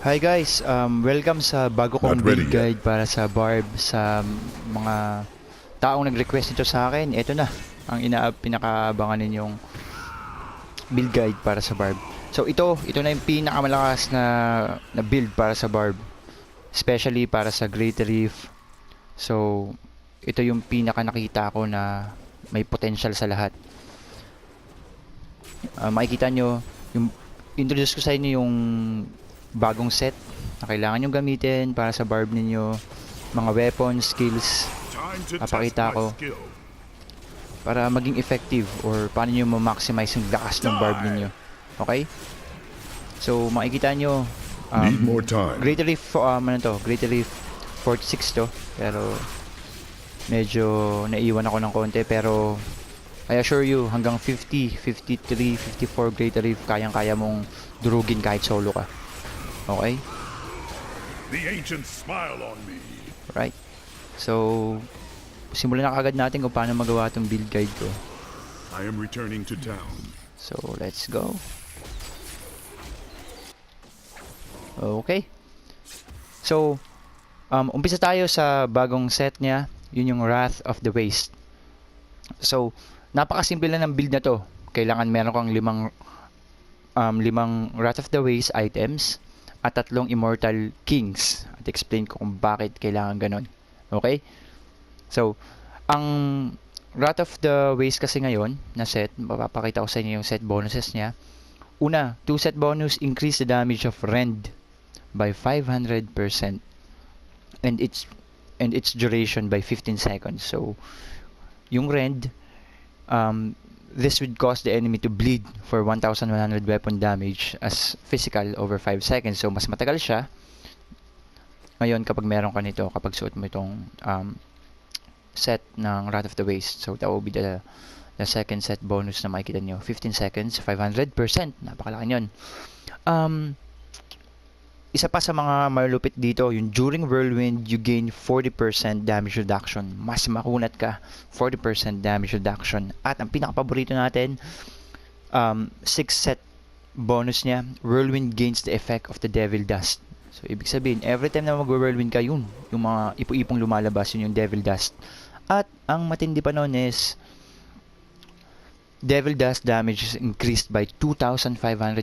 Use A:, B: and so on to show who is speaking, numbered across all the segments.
A: Hi guys, welcome sa bago kong
B: Not ready
A: build
B: yet.
A: guide para sa Barb. Sa mga taong nag-request nito sa akin, ito na ang pinakaabangan ninyong build guide para sa Barb. So ito na yung pinakamalakas na build para sa Barb, especially para sa Great Reef. So ito yung pinaka nakita ko na may potential sa lahat. Makikita nyo yung introduce ko sa inyo yung bagong set na kailangan nyo gamitin para sa Barb ninyo, mga weapons, skills, papakita ko para maging effective or paano nyo ma-maximize yung lakas ng Barb ninyo. Okay? So makikita nyo
B: Need more time.
A: Great Reef, Great Reef 46 to, pero medyo naiwan ako ng konti, pero I assure you hanggang 50, 53, 54 Great Reef kayang-kaya mong durugin kahit solo ka. Okay?
B: The ancients smile on me.
A: Right. So, simulan na kagad natin kung paano magawa itong build guide ko.
B: I am returning to town.
A: So, let's go. Okay. So, umpisa tayo sa bagong set niya. Yun yung Wrath of the Waste. So, napakasimple lang ng build na to. Kailangan meron kang limang Wrath of the Waste items at 3 Immortal Kings. At explain ko kung bakit kailangan ganon. Okay? So, ang Wrath of the Waste kasi ngayon na set, mapapakita ko sa inyo yung set bonuses niya. Una, 2 set bonus, increase the damage of rend by 500% and its duration by 15 seconds. So, yung rend, this would cause the enemy to bleed for 1,100 weapon damage as physical over 5 seconds. So, mas matagal siya. Ngayon, kapag meron ka nito, kapag suot mo itong set ng Wrath of the Waste. So, that will be the second set bonus na makikita nyo. 15 seconds, 500%. Napakalaki yun. Isa pa sa mga malupit dito, yung during Whirlwind, you gain 40% damage reduction. Mas makunat ka, 40% damage reduction. At ang pinakapaborito natin, 6 set bonus niya, Whirlwind gains the effect of the Devil Dust. So, ibig sabihin, every time na mag-Whirlwind ka, yung mga ipo-ipong lumalabas, yun yung Devil Dust. At ang matindi pa nun is, Devil Dust damage is increased by 2,500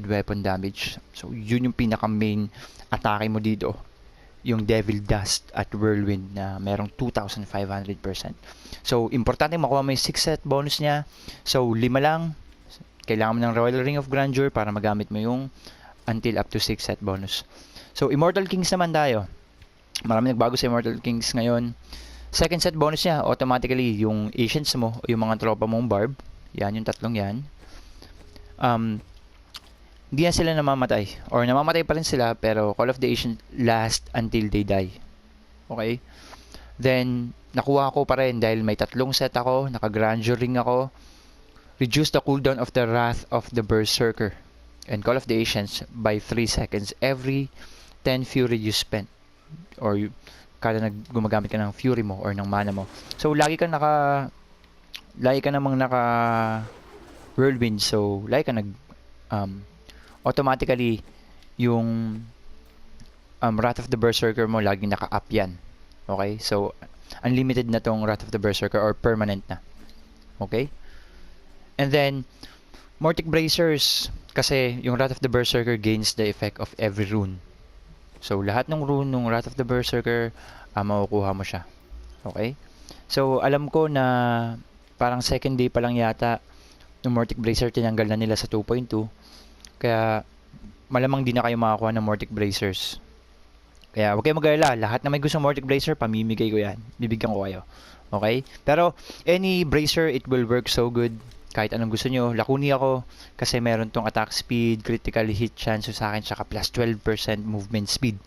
A: weapon damage. So, yun yung pinaka-main atake mo dito. Yung Devil Dust at Whirlwind na merong 2,500%. So, importante makuha mo yung 6 set bonus niya. So, 5 lang. Kailangan mo ng Royal Ring of Grandeur para magamit mo yung until up to 6 set bonus. So, Immortal Kings naman tayo. Marami nagbago sa Immortal Kings ngayon. Second set bonus niya, automatically, yung Ancients mo, o yung mga tropa mong Barb. Yan, yung 3 yan. Hindi na sila namamatay. Or namamatay pa rin sila, pero Call of the Ancients last until they die. Okay? Then, nakuha ko pa rin dahil may 3 set ako, naka-Grandeur Ring ako. Reduce the cooldown of the Wrath of the Berserker and Call of the Ancients by 3 seconds every 10 Fury you spent. Or kada gumagamit ka ng Fury mo or ng mana mo. So, lagi ka namang naka Whirlwind. So, lagi ka automatically yung Wrath of the Berserker mo laging naka-up yan. Okay? So, unlimited na tong Wrath of the Berserker or permanent na. Okay? And then, Mortic Bracers, kasi yung Wrath of the Berserker gains the effect of every rune. So, lahat ng rune ng Wrath of the Berserker, makukuha mo siya. Okay? So, alam ko na parang second day pa lang yata yung Mortic Bracer tinanggal na nila sa 2.2. Kaya, malamang di na kayo makakuha ng Mortic Bracers. Kaya, huwag kayo mag-alala. Lahat na may gustong Mortic Bracer, pamimigay ko yan. Bibigyan ko kayo. Okay? Pero, any Bracer, it will work so good. Kahit anong gusto nyo. Lakuni ako kasi meron tong attack speed, critical hit chance sa akin, saka plus 12% movement speed.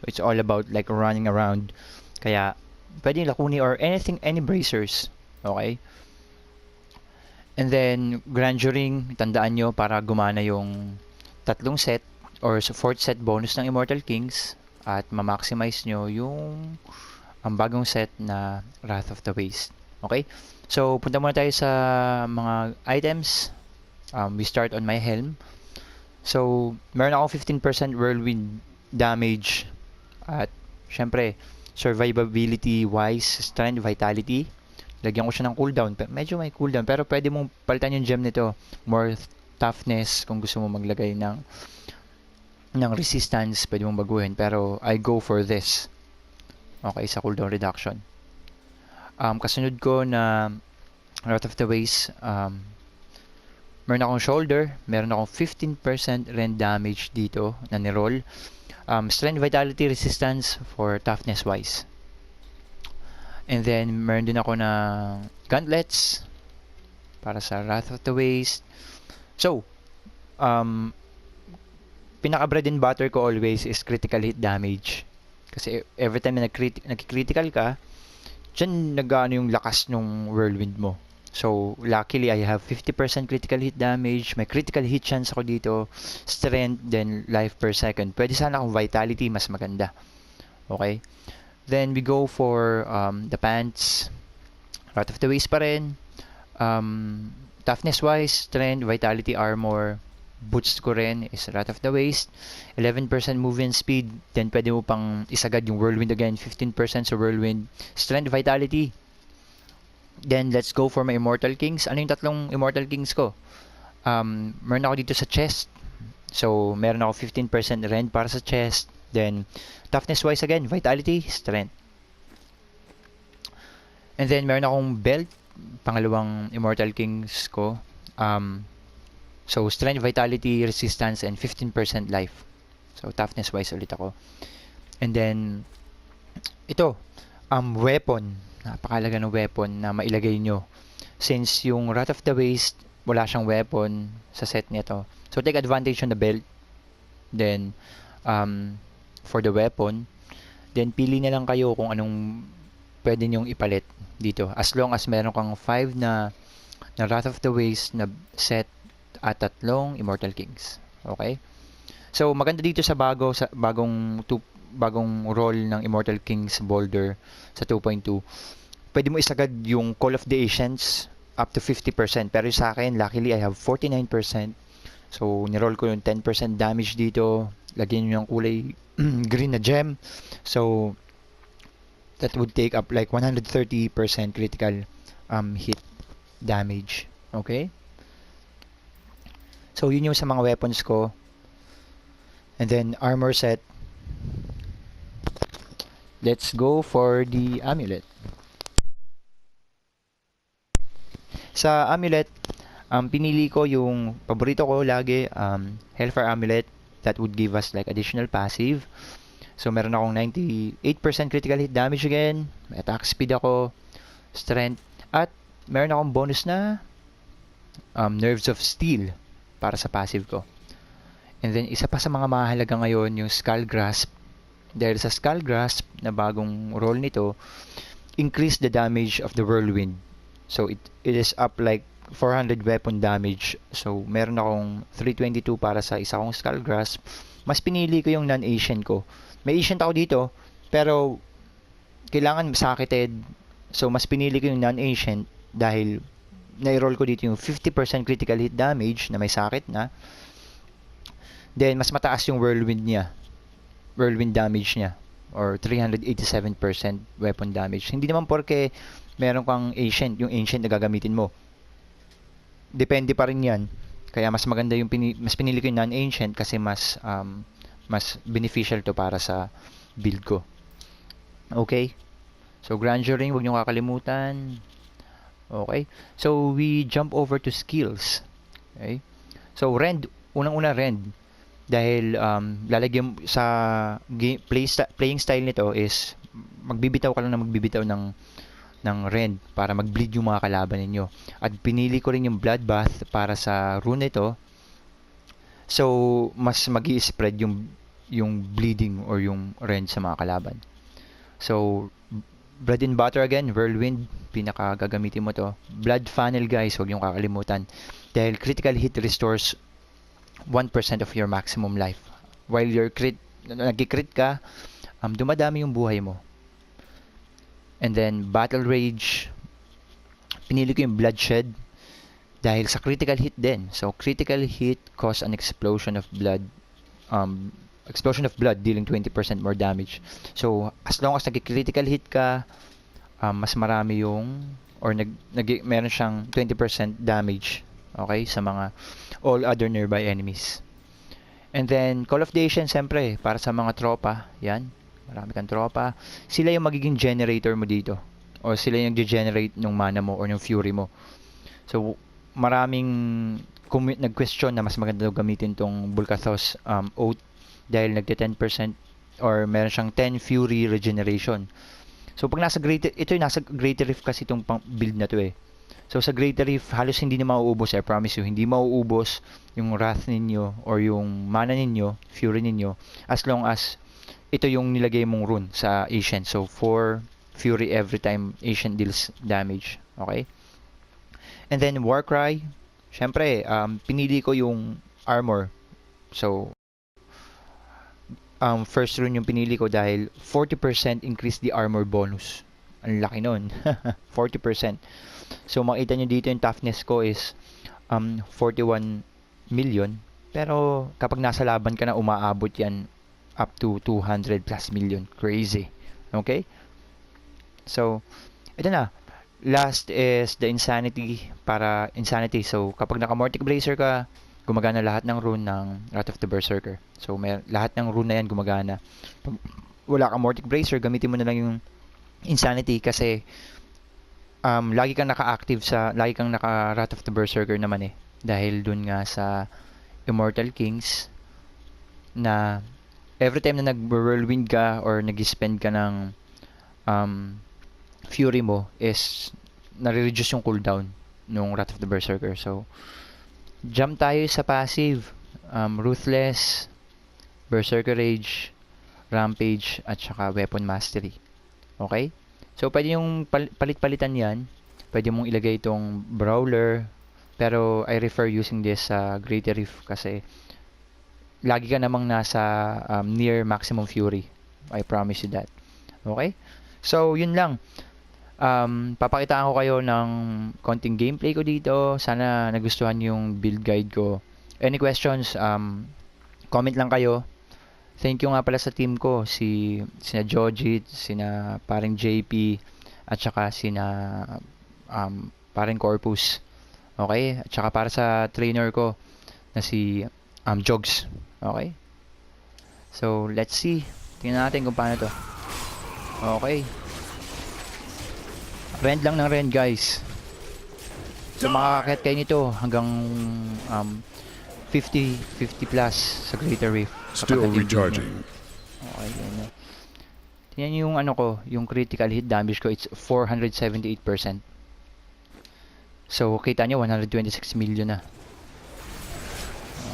A: So, it's all about like running around. Kaya, pwede lakuni or anything, any bracers. Okay? And then, Grandeur Ring, tandaan nyo para gumana yung 3 set or 4th set bonus ng Immortal Kings at ma-maximize nyo yung ang bagong set na Wrath of the Waste. Okay? So, punta muna tayo sa mga items. We start on my helm. So, meron akong 15% Whirlwind damage, at syempre, survivability wise, strength, vitality. Lagyan ko siya ng cooldown. Medyo may cooldown, pero pwede mong palitan yung gem nito. More toughness kung gusto mo maglagay ng resistance, pwede mong baguhin. Pero I go for this. Okay, sa cooldown reduction. Kasunod ko na Wrath of the Waste, meron akong shoulder, meron akong 15% rend damage dito na ni-roll. Strength, vitality, resistance for toughness wise. And then meron din ako na gauntlets para sa Wrath of the Waste. So, pinaka bread and butter ko always is critical hit damage. Kasi every time na nag-critical ka, dyan nag-ano yung lakas ng whirlwind mo. So, luckily, I have 50% critical hit damage. May critical hit chance ako dito. Strength, then life per second. Pwede sana akong vitality, mas maganda. Okay? Then, we go for the pants. Wrath of the Waste pa rin. Toughness-wise, strength, vitality, armor. Boots ko rin is Wrath of the Waste. 11% movement speed. Then, pwede mo pang isagad yung whirlwind again. 15% sa whirlwind. Strength, vitality. Then, let's go for my Immortal Kings. Ano yung tatlong Immortal Kings ko? Meron ako dito sa chest. So, meron ako 15% rend para sa chest. Then, toughness-wise again, vitality, strength. And then, meron akong belt. Pangalawang Immortal Kings ko. So, strength, vitality, resistance, and 15% life. So, toughness-wise ulit ako. And then, ito, weapon. Napakalaga ng weapon na mailagay nyo. Since yung Wrath of the Waste, wala siyang weapon sa set nito. So, take advantage on the belt. Then, for the weapon, then pili na lang kayo kung anong pwede nyong ipalit dito. As long as meron kang 5 na Wrath of the Waste na set at 3 Immortal Kings. Okay? So, maganda dito sa bagong role ng Immortal Kings Boulder sa 2.2. Pwede mo isagad yung Call of the Ancients up to 50%. Pero sa akin, luckily, I have 49%. So, niroll ko yung 10% damage dito. Lagyan nyo yung kulay green na gem. So, that would take up like 130% critical hit damage. Okay? So, yun yung sa mga weapons ko. And then, armor set. Let's go for the amulet. Sa amulet, pinili ko yung paborito ko lagi, Hellfire Amulet. That would give us like additional passive. So, meron akong 98% critical hit damage again. May attack speed ako, strength, at meron akong bonus na Nerves of Steel para sa passive ko. And then, isa pa sa mga mahalaga ngayon, yung Skull Grasp. Dahil sa Skull Grasp na bagong role nito, increase the damage of the Whirlwind. So, it is up like 400 weapon damage. So, meron akong 322 para sa isa kong Skull Grasp. Mas pinili ko yung non-Ancient ko. May Ancient ako dito, pero kailangan sakited. So, mas pinili ko yung non-Ancient dahil na-roll ko dito yung 50% critical hit damage na may sakit na. Then, mas mataas yung Whirlwind niya. Whirlwind damage niya. Or 387% weapon damage. Hindi naman porke meron kang Ancient, yung Ancient na gagamitin mo. Depende pa rin yan. Kaya mas maganda yung mas pinili ko yung non-Ancient kasi mas beneficial to para sa build ko. Okay? So, Grandeur Ring, huwag nyo kakalimutan. Okay? So, we jump over to skills. Okay? So, Rend. Unang-una, Rend. Dahil lalagyan sa playing style nito is magbibitaw ka lang na magbibitaw ng rend para mag-bleed yung mga kalaban ninyo. At pinili ko rin yung Bloodbath para sa rune nito. So, mas magi-spread yung bleeding or yung rend sa mga kalaban. So, bread and butter again, Whirlwind, pinaka gagamitin mo to. Blood Funnel guys, huwag yung kakalimutan. Dahil critical hit restores 1% of your maximum life. While you're nag-crit ka, dumadami yung buhay mo. And then, Battle Rage, pinili ko yung Bloodshed dahil sa critical hit din. So, critical hit cause an explosion of blood Explosion of blood dealing 20% more damage. So, as long as nag-critical hit ka, mas marami yung or meron siyang 20% damage, okay, sa mga all other nearby enemies. And then, Call of the Ancient, siyempre, para sa mga tropa, yan, marami kang tropa, sila yung magiging generator mo dito. O sila yung nag-generate ng mana mo or ng fury mo. So, maraming nag-question na mas maganda daw gamitin tong Bulkathos Oath dahil nagte 10% or meron siyang 10 fury regeneration. So, pag ito yung nasa Greater Rift kasi itong build na to eh. So, sa Greater Rift, halos hindi na mauubos. I promise you, hindi mauubos yung wrath ninyo or yung mana ninyo, fury ninyo, as long as ito yung nilagay mong rune sa Ancient. So, 4 fury every time Ancient deals damage. Okay? And then, Warcry, syempre, pinili ko yung armor. So, first rune yung pinili ko dahil 40% increase the armor bonus. Ang laki nun. 40%. So, makita nyo dito yung toughness ko is 41 million. Pero, kapag nasa laban ka na, umaabot yan up to 200 plus million. Crazy. Okay? So, ito na. Last is the Insanity. So, kapag naka-Mortic Bracer ka, gumagana lahat ng rune ng Wrath of the Berserker. So, lahat ng rune na yan gumagana. Pag wala kang Mortic Bracer, gamitin mo na lang yung Insanity kasi lagi kang naka Wrath of the Berserker naman eh. Dahil dun nga sa Immortal Kings na every time na nag-Whirlwind ka or nag-spend ka ng fury mo is nare-reduce yung cooldown nung Wrath of the Berserker. So, jump tayo sa passive. Ruthless, Berserker Rage, Rampage, at saka Weapon Mastery. Okay? So, pwede yung palit-palitan yan. Pwede mong ilagay itong Brawler. Pero, I prefer using this sa Greater Rift kasi lagi ka namang nasa near maximum fury. I promise you that. Okay? So, yun lang. Papakitaan ko kayo ng konting gameplay ko dito. Sana nagustuhan yung build guide ko. Any questions, comment lang kayo. Thank you nga pala sa team ko, sina Jojit, sina paring JP, at saka sina paring Corpus. Okay? At saka para sa trainer ko na si Jogs. Okay? So, let's see. Tingnan natin kung paano to. Okay. Rend lang ng rend, guys. So, makakakit kayo nito hanggang 50 plus sa Greater Rift.
B: Still recharging.
A: Okay, yan. Tingnan nyo yung ano ko, yung critical hit damage ko, it's 478%. So, kita nyo, 126 million na.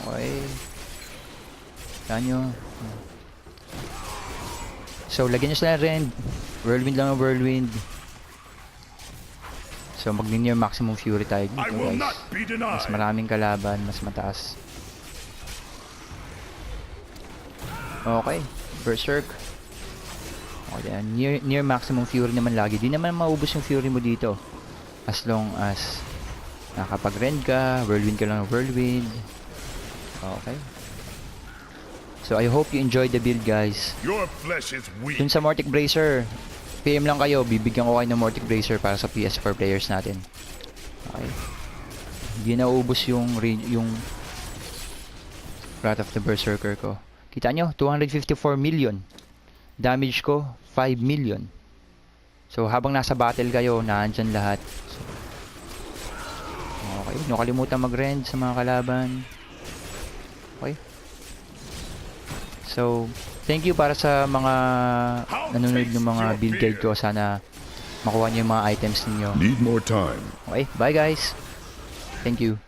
A: Okay. Kita nyo. So, lagyan nyo sila ng rend. Whirlwind lang ng Whirlwind. So, mag-near maximum fury tayo dito, guys. Mas maraming kalaban, mas mataas. Okay, Berserk. Okay, near maximum fury naman lagi. Di naman maubos yung fury mo dito. As long as nakapag-rend ka, Whirlwind ka lang ng Whirlwind. Okay. So, I hope you enjoyed the build, guys.
B: Your flesh is weak.
A: Dun sa Mortic Bracer, PM lang kayo, bibigyan ko kayo ng Mortic Bracer para sa ps4 players natin. Okay. Hindi na ubos yung Wrath of the Berserker ko. Kita nyo, 254 million. Damage ko, 5 million. So, habang nasa battle kayo, naandyan lahat. So, okay, huwag nyo kalimutan mag-rend sa mga kalaban. Okay. So, thank you para sa mga nanonood ng mga build guide ko. Sana makuha nyo yung mga items ninyo.
B: Need more time.
A: Okay, bye guys. Thank you.